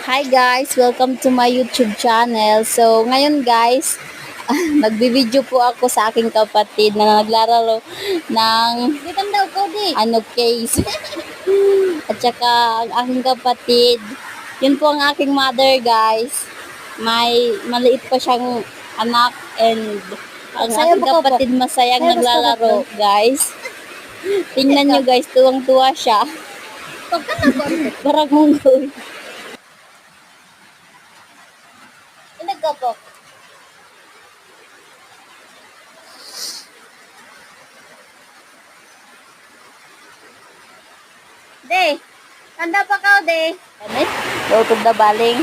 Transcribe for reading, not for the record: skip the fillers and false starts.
Hi guys, welcome to my YouTube channel. So ngayon guys, nagbibideo po ako sa aking kapatid na naglalaro ng case. At saka ang aking kapatid, yun po ang aking mother guys. May maliit pa siyang anak and ang Saya aking ba ko po? kapatid masayang Saya basta naglalaro ba guys. Tingnan nyo guys, tuwang-tuwa siya. Parang munggoy. Nagkapok. De, tanda pa ka, de. Ano eh? Lutog na baling.